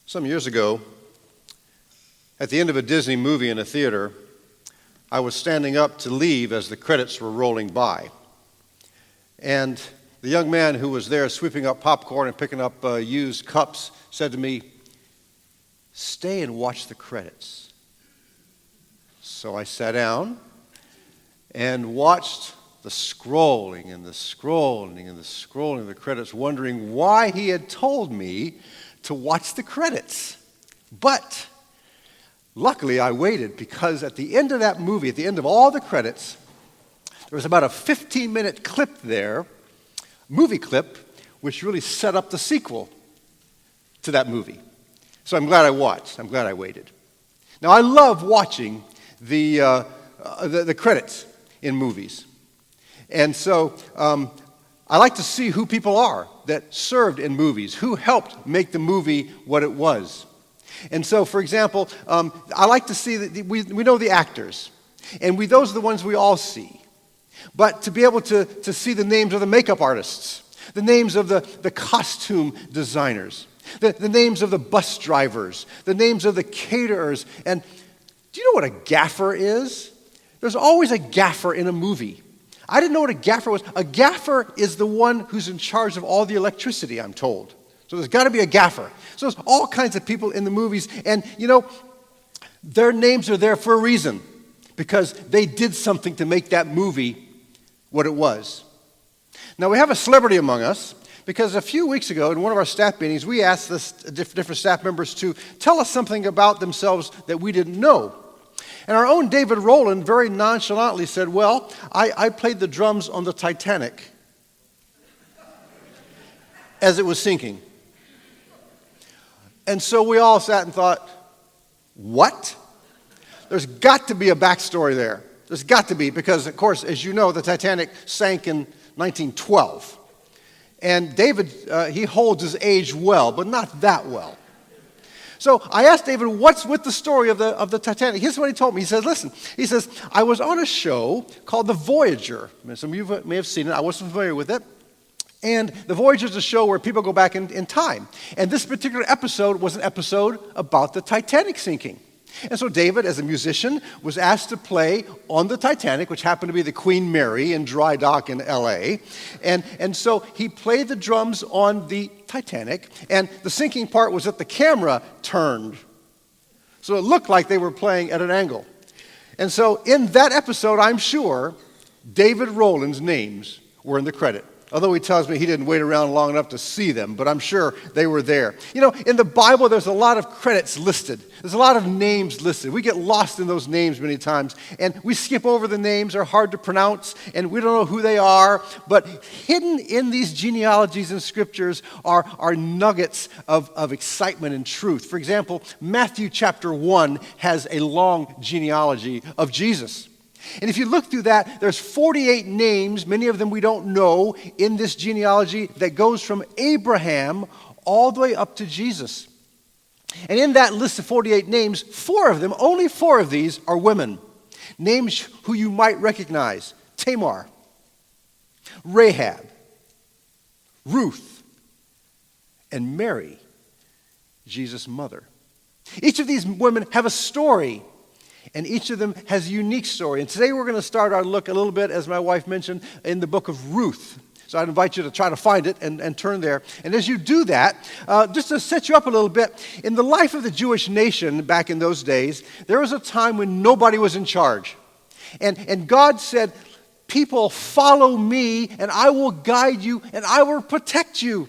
Some years ago, at the end of a Disney movie in a theater, I was standing up to leave as the credits were rolling by. And the young man who was there sweeping up popcorn and picking up used cups said to me, "Stay and watch the credits." So I sat down and watched the scrolling and the scrolling and the scrolling of the credits, wondering why he had told me to watch the credits. But luckily I waited, because at the end of that movie, at the end of all the credits, there was about a 15-minute clip there, movie clip, which really set up the sequel to that movie. So I'm glad I watched. I'm glad I waited. Now, I love watching the credits in movies. And so I like to see who people are that served in movies, who helped make the movie what it was. And so, for example, I like to see that we know the actors, and those are the ones we all see. But to be able to see the names of the makeup artists, the names of the costume designers, the names of the bus drivers, the names of the caterers. And do you know what a gaffer is? There's always a gaffer in a movie. I didn't know what a gaffer was. A gaffer is the one who's in charge of all the electricity, I'm told. So there's got to be a gaffer. So there's all kinds of people in the movies. And, their names are there for a reason, because they did something to make that movie what it was. Now, we have a celebrity among us, because a few weeks ago in one of our staff meetings, we asked different staff members to tell us something about themselves that we didn't know. And our own David Rowland very nonchalantly said, "Well, I played the drums on the Titanic as it was sinking." And so we all sat and thought, what? There's got to be a backstory there. There's got to be, because, of course, as you know, the Titanic sank in 1912. And David, he holds his age well, but not that well. So I asked David, what's with the story of the Titanic? Here's what he told me. He says, listen, I was on a show called The Voyager. Some of you may have seen it. I wasn't familiar with it. And The Voyager is a show where people go back in time. And this particular episode was an episode about the Titanic sinking. And so David, as a musician, was asked to play on the Titanic, which happened to be the Queen Mary in dry dock in L.A. And so he played the drums on the Titanic, and the sinking part was that the camera turned. So it looked like they were playing at an angle. And so in that episode, I'm sure David Rowland's names were in the credit. Although he tells me he didn't wait around long enough to see them, but I'm sure they were there. In the Bible, there's a lot of credits listed. There's a lot of names listed. We get lost in those names many times, and we skip over the names. They're hard to pronounce, and we don't know who they are. But hidden in these genealogies and scriptures are nuggets of excitement and truth. For example, Matthew chapter 1 has a long genealogy of Jesus. And if you look through that, there's 48 names, many of them we don't know, in this genealogy that goes from Abraham all the way up to Jesus. And in that list of 48 names, only four of these are women. Names who you might recognize: Tamar, Rahab, Ruth, and Mary, Jesus' mother. Each of these women have a story, and each of them has a unique story. And today we're going to start our look a little bit, as my wife mentioned, in the book of Ruth. So I'd invite you to try to find it and turn there. And as you do that, just to set you up a little bit, in the life of the Jewish nation back in those days, there was a time when nobody was in charge. And God said, "People, follow me, and I will guide you, and I will protect you."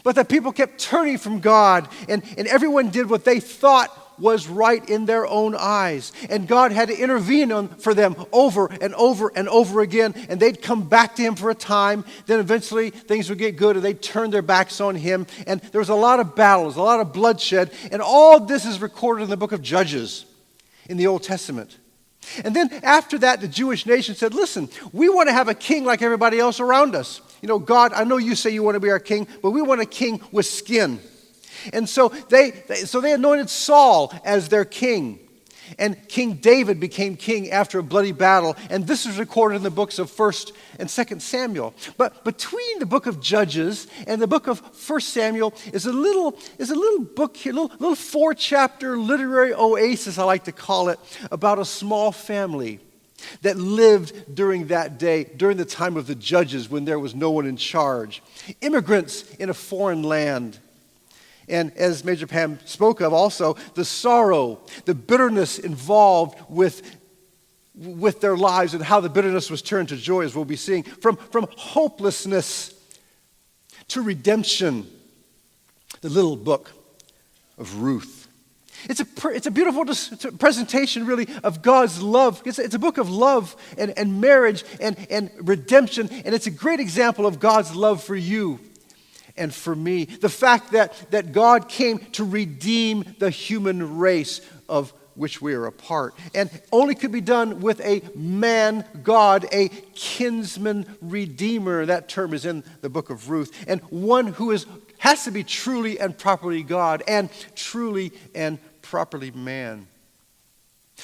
But the people kept turning from God, and everyone did what they thought was right in their own eyes. And God had to intervene for them over and over and over again. And they'd come back to him for a time. Then eventually things would get good, and they'd turn their backs on him. And there was a lot of battles, a lot of bloodshed. And all this is recorded in the book of Judges in the Old Testament. And then after that, the Jewish nation said, "Listen, we want to have a king like everybody else around us. God, I know you say you want to be our king, but we want a king with skin." And so they anointed Saul as their king. And King David became king after a bloody battle, and this is recorded in the books of 1st and 2nd Samuel. But between the book of Judges and the book of 1st Samuel is a little book here, little 4-chapter literary oasis, I like to call it, about a small family that lived during that day, during the time of the Judges when there was no one in charge. Immigrants in a foreign land. And as Major Pam spoke of also, the sorrow, the bitterness involved with their lives and how the bitterness was turned to joy, as we'll be seeing. From hopelessness to redemption, the little book of Ruth. It's a beautiful presentation, really, of God's love. It's a book of love and marriage and redemption, and it's a great example of God's love for you and for me. The fact that God came to redeem the human race of which we are a part, and only could be done with a man God, a kinsman redeemer. That term is in the book of Ruth, and one who has to be truly and properly God and truly and properly man.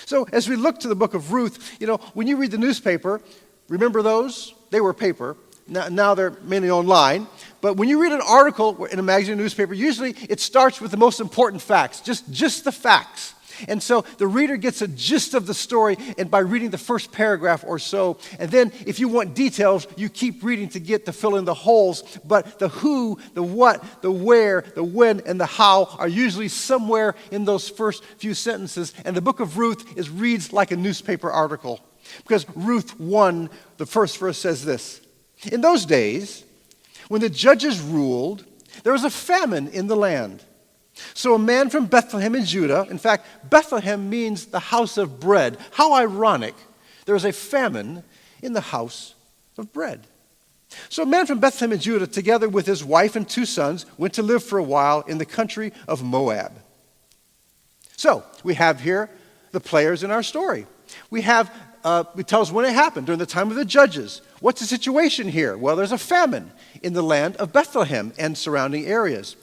So as we look to the book of Ruth, when you read the newspaper, remember those? They were paper. Now they're mainly online. But when you read an article in a magazine or newspaper, usually it starts with the most important facts, just the facts. And so the reader gets a gist of the story and by reading the first paragraph or so. And then if you want details, you keep reading to fill in the holes. But the who, the what, the where, the when, and the how are usually somewhere in those first few sentences. And the book of Ruth reads like a newspaper article. Because Ruth 1, the first verse says this: "In those days, when the judges ruled, there was a famine in the land. So a man from Bethlehem in Judah," in fact, Bethlehem means the house of bread. How ironic. There was a famine in the house of bread. "So a man from Bethlehem in Judah, together with his wife and 2 sons, went to live for a while in the country of Moab." So we have here the players in our story. It tells when it happened, during the time of the judges. What's the situation here? Well, there's a famine in the land of Bethlehem and surrounding areas.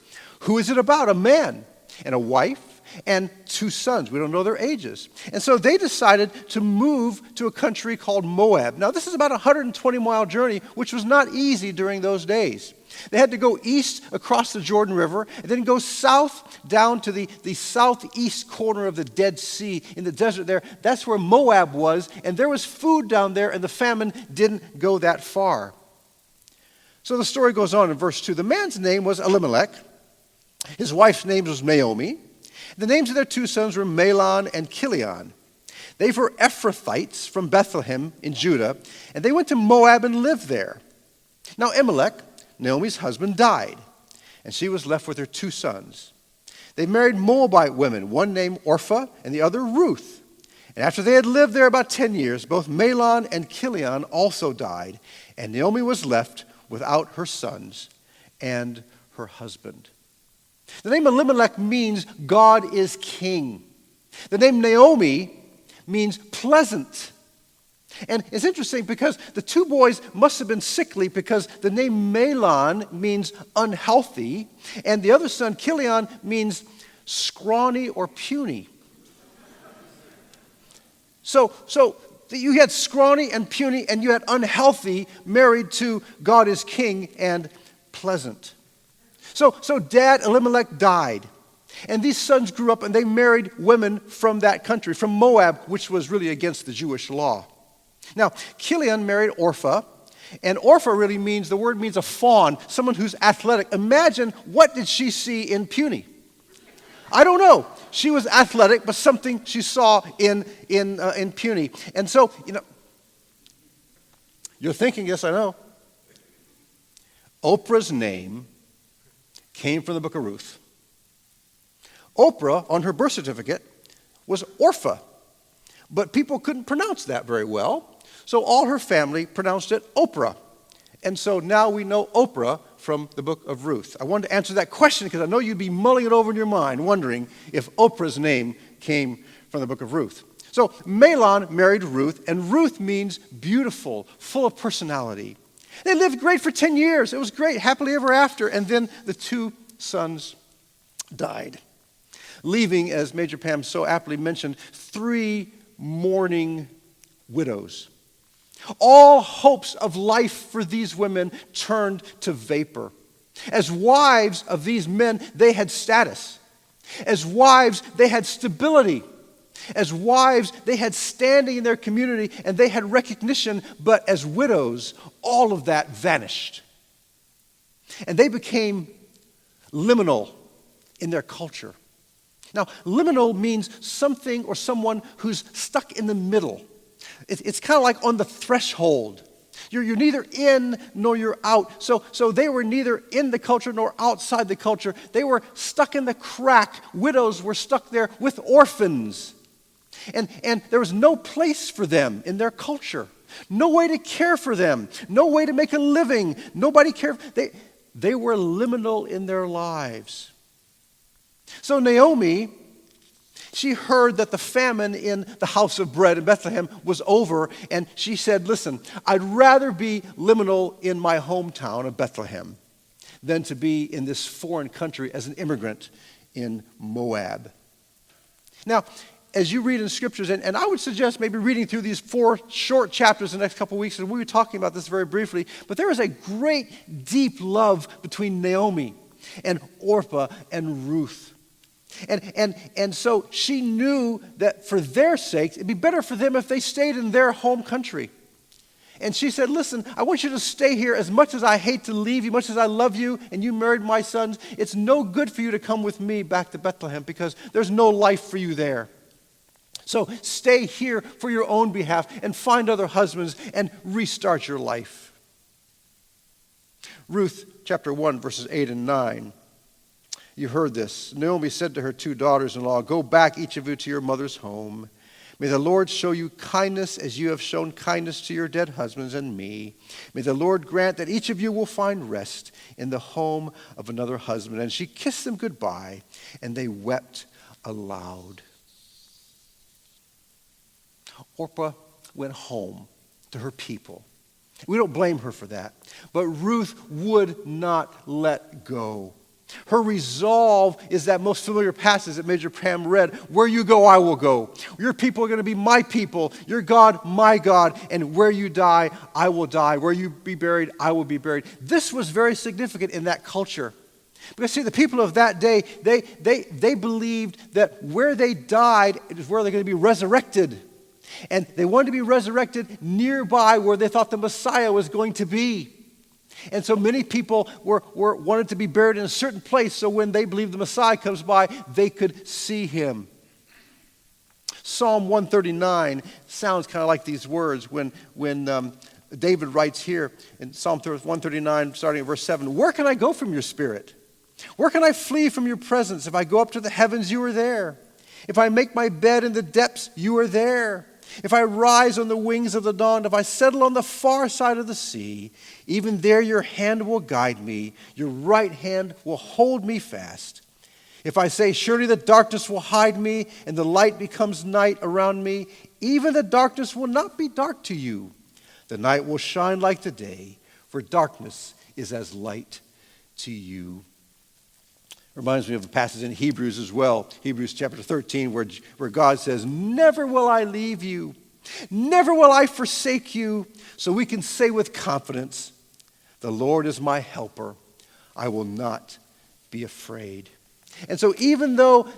Who is it about? A man and a wife and 2 sons. We don't know their ages. And so they decided to move to a country called Moab. Now, this is about a 120-mile journey, which was not easy during those days. They had to go east across the Jordan River and then go south down to the southeast corner of the Dead Sea in the desert there. That's where Moab was, and there was food down there, and the famine didn't go that far. So the story goes on in verse 2. The man's name was Elimelech. His wife's name was Naomi. The names of their 2 sons were Mahlon and Chilion. They were Ephrathites from Bethlehem in Judah, and they went to Moab and lived there. Now Elimelech, Naomi's husband, died, and she was left with her 2 sons. They married Moabite women, one named Orpah and the other Ruth. And after they had lived there about 10 years, both Mahlon and Chilion also died, and Naomi was left without her sons and her husband. The name Elimelech means God is king. The name Naomi means pleasant. And it's interesting because the 2 boys must have been sickly, because the name Mahlon means unhealthy, and the other son, Chilion, means scrawny or puny. So you had scrawny and puny, and you had unhealthy married to God is king and pleasant. So Dad, Elimelech, died. And these sons grew up and they married women from that country, from Moab, which was really against the Jewish law. Now, Chilion married Orpah. And Orpah really means a fawn, someone who's athletic. Imagine, what did she see in puny? I don't know. She was athletic, but something she saw in puny. And so, you're thinking, yes, I know. Oprah's name came from the book of Ruth. Oprah, on her birth certificate, was Orpha, but people couldn't pronounce that very well, so all her family pronounced it Oprah. And so now we know Oprah from the book of Ruth. I wanted to answer that question because I know you'd be mulling it over in your mind, wondering if Oprah's name came from the book of Ruth. So Mahlon married Ruth, and Ruth means beautiful, full of personality. They lived great for 10 years. It was great, happily ever after. And then the 2 sons died. leaving, as Major Pam so aptly mentioned, 3 mourning widows. All hopes of life for these women turned to vapor. As wives of these men, they had status. As wives, they had stability. As wives, they had standing in their community and they had recognition. But as widows, all of that vanished. And they became liminal in their culture. Now, liminal means something or someone who's stuck in the middle. It's kind of like on the threshold. You're neither in nor you're out. So they were neither in the culture nor outside the culture. They were stuck in the crack. Widows were stuck there with orphans. And there was no place for them in their culture. No way to care for them. No way to make a living. Nobody cared. They were liminal in their lives. So Naomi, she heard that the famine in the house of bread in Bethlehem was over, and she said, listen, I'd rather be liminal in my hometown of Bethlehem than to be in this foreign country as an immigrant in Moab. Now, as you read in scriptures, and I would suggest maybe reading through these 4 short chapters in the next couple of weeks, and we were talking about this very briefly, but there is a great, deep love between Naomi and Orpah and Ruth. And so she knew that for their sakes, it'd be better for them if they stayed in their home country. And she said, listen, I want you to stay here as much as I hate to leave you, much as I love you, and you married my sons. It's no good for you to come with me back to Bethlehem because there's no life for you there. So stay here for your own behalf and find other husbands and restart your life. Ruth chapter 1, verses 8 and 9. You heard this. Naomi said to her 2 daughters-in-law, go back, each of you, to your mother's home. May the Lord show you kindness as you have shown kindness to your dead husbands and me. May the Lord grant that each of you will find rest in the home of another husband. And she kissed them goodbye, and they wept aloud. Orpah went home to her people. We don't blame her for that. But Ruth would not let go. Her resolve is that most familiar passage that Major Pam read, where you go, I will go. Your people are going to be my people. Your God, my God. And where you die, I will die. Where you be buried, I will be buried. This was very significant in that culture. Because see, the people of that day, they believed that where they died is where they're going to be resurrected. And they wanted to be resurrected nearby where they thought the Messiah was going to be. And so many people wanted to be buried in a certain place so when they believed the Messiah comes by, they could see him. Psalm 139 sounds kind of like these words when David writes here in Psalm 139, starting at verse 7, where can I go from your spirit? Where can I flee from your presence? If I go up to the heavens, you are there. If I make my bed in the depths, you are there. If I rise on the wings of the dawn, if I settle on the far side of the sea, even there your hand will guide me, your right hand will hold me fast. If I say, surely the darkness will hide me, and the light becomes night around me, even the darkness will not be dark to you. The night will shine like the day, for darkness is as light to you. Reminds me of a passage in Hebrews as well, Hebrews chapter 13, where God says, never will I leave you, never will I forsake you. So we can say with confidence, the Lord is my helper, I will not be afraid. And so even though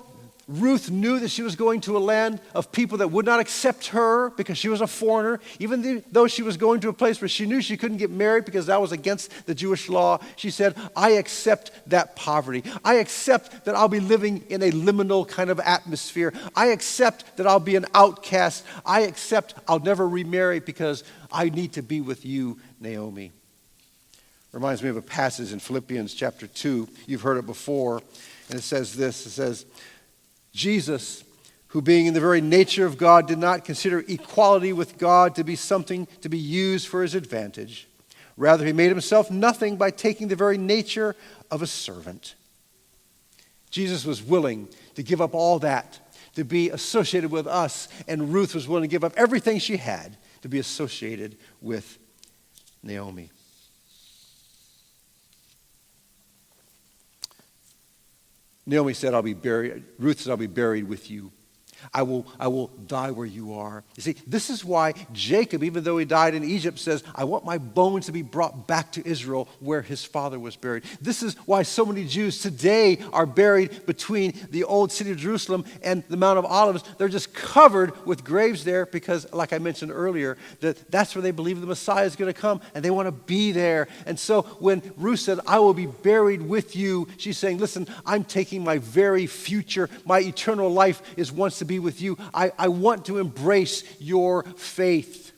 Ruth knew that she was going to a land of people that would not accept her because she was a foreigner, even though she was going to a place where she knew she couldn't get married because that was against the Jewish law, she said, I accept that poverty. I accept that I'll be living in a liminal kind of atmosphere. I accept that I'll be an outcast. I accept I'll never remarry because I need to be with you, Naomi. Reminds me of a passage in Philippians chapter 2. You've heard it before. And it says this, it says, Jesus, who being in the very nature of God, did not consider equality with God to be something to be used for his advantage. Rather, he made himself nothing by taking the very nature of a servant. Jesus was willing to give up all that to be associated with us, and Ruth was willing to give up everything she had to be associated with Naomi. Naomi said, Ruth said, I'll be buried with you. I will die where you are. You see, this is why Jacob, even though he died in Egypt, says, I want my bones to be brought back to Israel where his father was buried. This is why so many Jews today are buried between the old city of Jerusalem and the Mount of Olives. They're just covered with graves there because, like I mentioned earlier, that's where they believe the Messiah is going to come and they want to be there. And so when Ruth said, I will be buried with you, she's saying, listen, I'm taking my very future, my eternal life wants to be with you. I want to embrace your faith.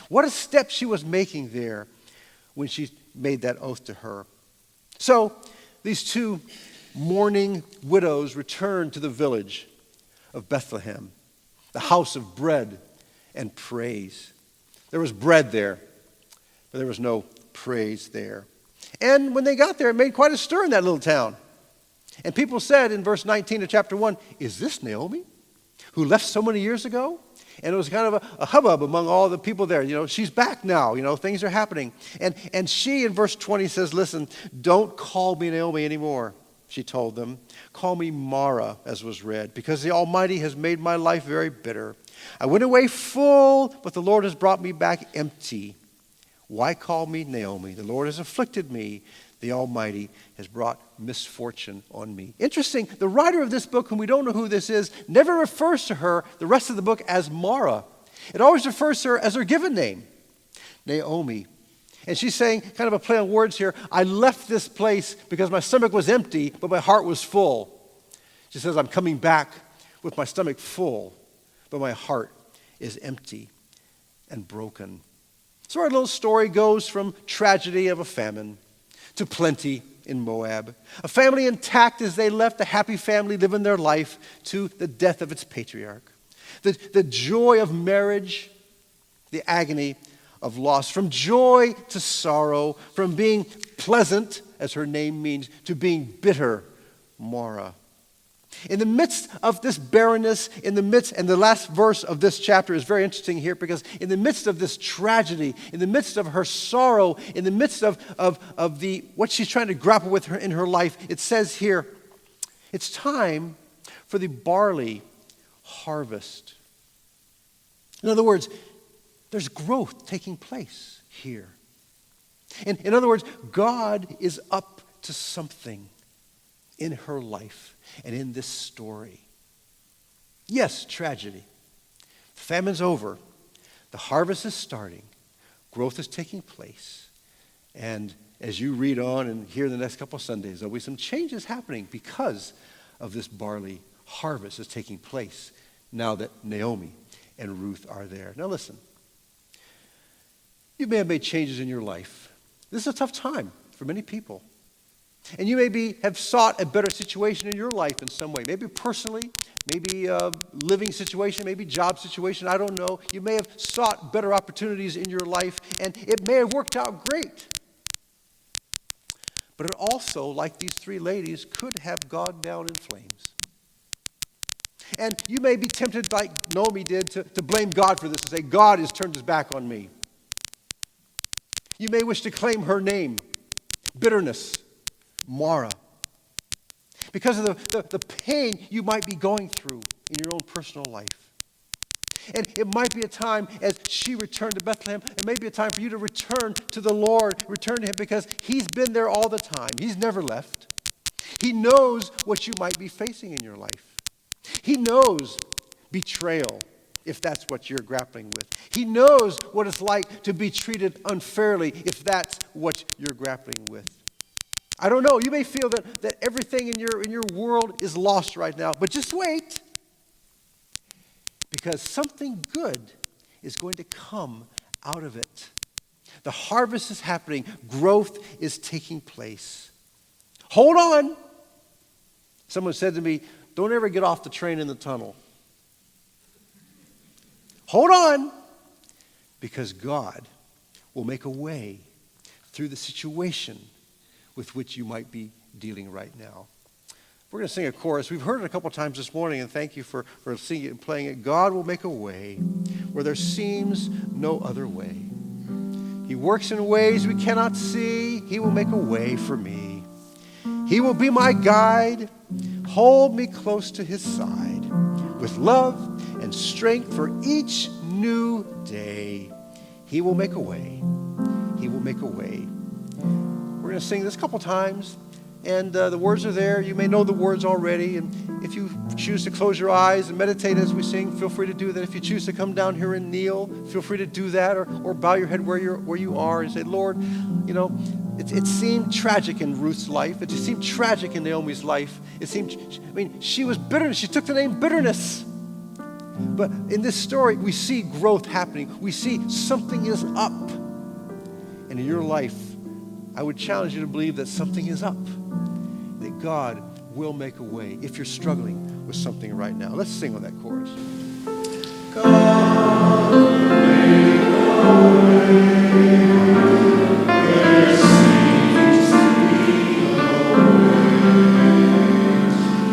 What a step she was making there when she made that oath to her. So these two mourning widows returned to the village of Bethlehem, the house of bread and praise. There was bread there, but there was no praise there. And when they got there, it made quite a stir in that little town. And people said in verse 19 of chapter 1, is this Naomi, who left so many years ago? And it was kind of a hubbub among all the people there. You know, she's back now. You know, things are happening. And she, in verse 20, says, listen, don't call me Naomi anymore, she told them. Call me Mara, as was read, because the Almighty has made my life very bitter. I went away full, but the Lord has brought me back empty. Why call me Naomi? The Lord has afflicted me. The Almighty has brought misfortune on me. Interesting, the writer of this book, whom we don't know who this is, never refers to her, the rest of the book, as Mara. It always refers to her as her given name, Naomi. And she's saying, kind of a play on words here, I left this place because my stomach was empty, but my heart was full. She says, I'm coming back with my stomach full, but my heart is empty and broken. So our little story goes from tragedy of a famine to plenty in Moab. A family intact as they left, a happy family living their life, to the death of its patriarch. The joy of marriage, the agony of loss. From joy to sorrow, from being pleasant, as her name means, to being bitter, Mara. In the midst of this barrenness, and the last verse of this chapter is very interesting here, because in the midst of this tragedy, in the midst of her sorrow, in the midst of what she's trying to grapple with in her life, it says here, it's time for the barley harvest. In other words, there's growth taking place here. In other words, God is up to something in her life and in this story. Yes, tragedy. The famine's over. The harvest is starting. Growth is taking place. And as you read on and hear the next couple of Sundays, there'll be some changes happening because of this barley harvest is taking place now that Naomi and Ruth are there. Now listen, you may have made changes in your life. This is a tough time for many people. And you maybe have sought a better situation in your life in some way. Maybe personally, maybe a living situation, maybe job situation, I don't know. You may have sought better opportunities in your life, and it may have worked out great. But it also, like these three ladies, could have gone down in flames. And you may be tempted, like Naomi did, to blame God for this and say, God has turned his back on me. You may wish to claim her name, bitterness, Mara, because of the pain you might be going through in your own personal life. And it might be a time, as she returned to Bethlehem, it may be a time for you to return to the Lord, return to him, because he's been there all the time. He's never left. He knows what you might be facing in your life. He knows betrayal, if that's what you're grappling with. He knows what it's like to be treated unfairly, if that's what you're grappling with. I don't know. You may feel that everything in your world is lost right now, but just wait, because something good is going to come out of it. The harvest is happening. Growth is taking place. Hold on. Someone said to me, don't ever get off the train in the tunnel. Hold on, because God will make a way through the situation with which you might be dealing right now. We're going to sing a chorus. We've heard it a couple times this morning, and thank you for singing it and playing it. God will make a way where there seems no other way. He works in ways we cannot see. He will make a way for me. He will be my guide hold me close to his side with love and strength for each new day. He will make a way. He will make a way. We're going to sing this a couple times, and the words are there. You may know the words already, and if you choose to close your eyes and meditate as we sing, feel free to do that. If you choose to come down here and kneel, feel free to do that, or bow your head where you are and say, Lord, you know, it seemed tragic in Ruth's life. It just seemed tragic in Naomi's life. She was bitter. She took the name bitterness. But in this story, we see growth happening. We see something is up. And in your life, I would challenge you to believe that something is up, that God will make a way if you're struggling with something right now. Let's sing on that chorus. God will make a way. There seems to be no way. The earth's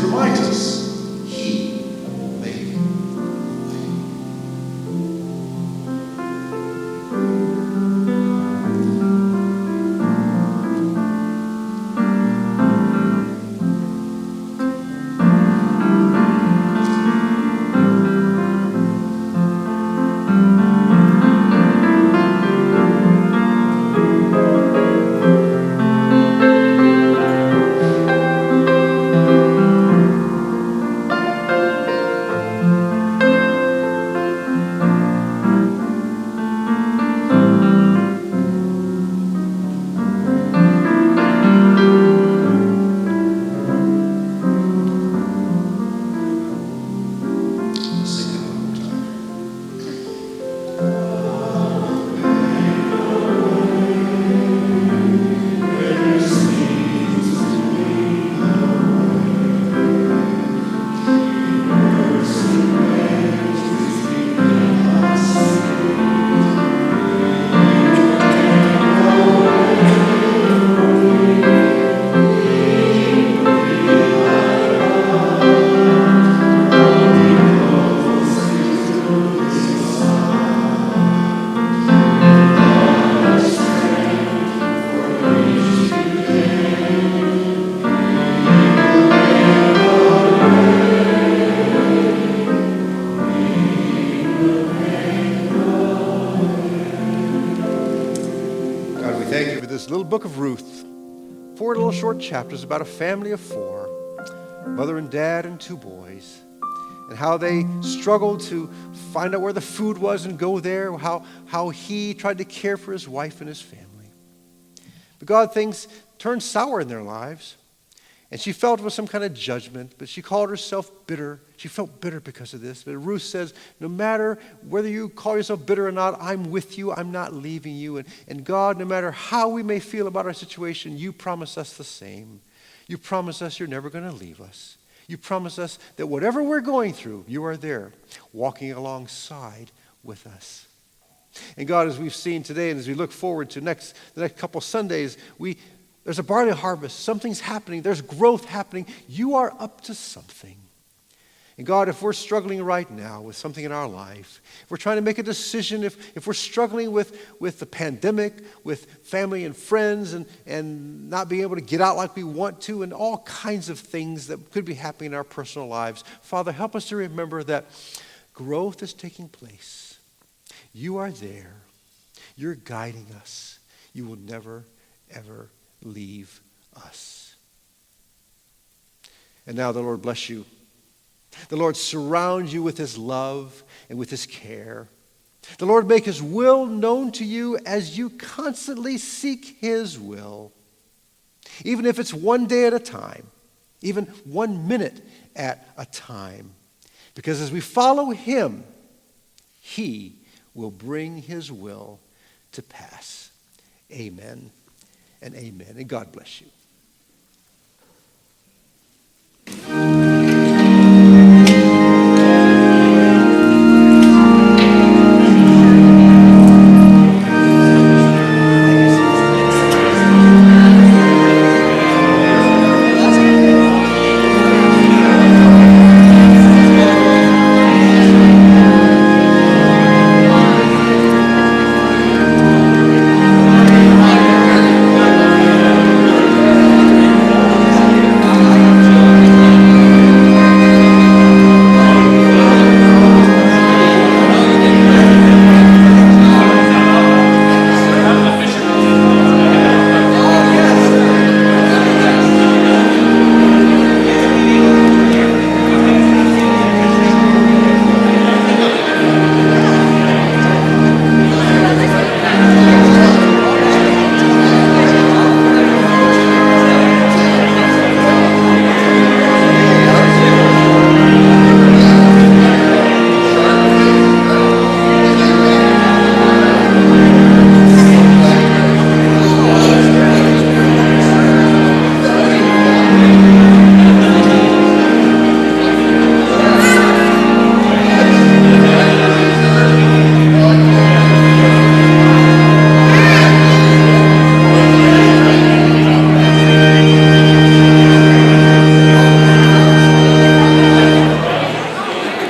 remains cannot see. He will make a way for me. Book of Ruth, 4 little short chapters about a family of 4, mother and dad and 2 boys, and how they struggled to find out where the food was and go there, how he tried to care for his wife and his family. But God, things turned sour in their lives, and she felt it was some kind of judgment, but she called herself bitter. She felt bitter because of this. But Ruth says, no matter whether you call yourself bitter or not, I'm with you. I'm not leaving you. And God, no matter how we may feel about our situation, you promise us the same. You promise us you're never going to leave us. You promise us that whatever we're going through, you are there, walking alongside with us. And God, as we've seen today, and as we look forward to the next couple Sundays, there's a barley harvest. Something's happening. There's growth happening. You are up to something. And God, if we're struggling right now with something in our life, if we're trying to make a decision, if we're struggling with the pandemic, with family and friends, and not being able to get out like we want to, and all kinds of things that could be happening in our personal lives, Father, help us to remember that growth is taking place. You are there. You're guiding us. You will never, ever leave us. And now the Lord bless you. The Lord surround you with his love and with his care. The Lord make his will known to you as you constantly seek his will. Even if it's one day at a time, even 1 minute at a time. Because as we follow him, he will bring his will to pass. Amen and amen. And God bless you.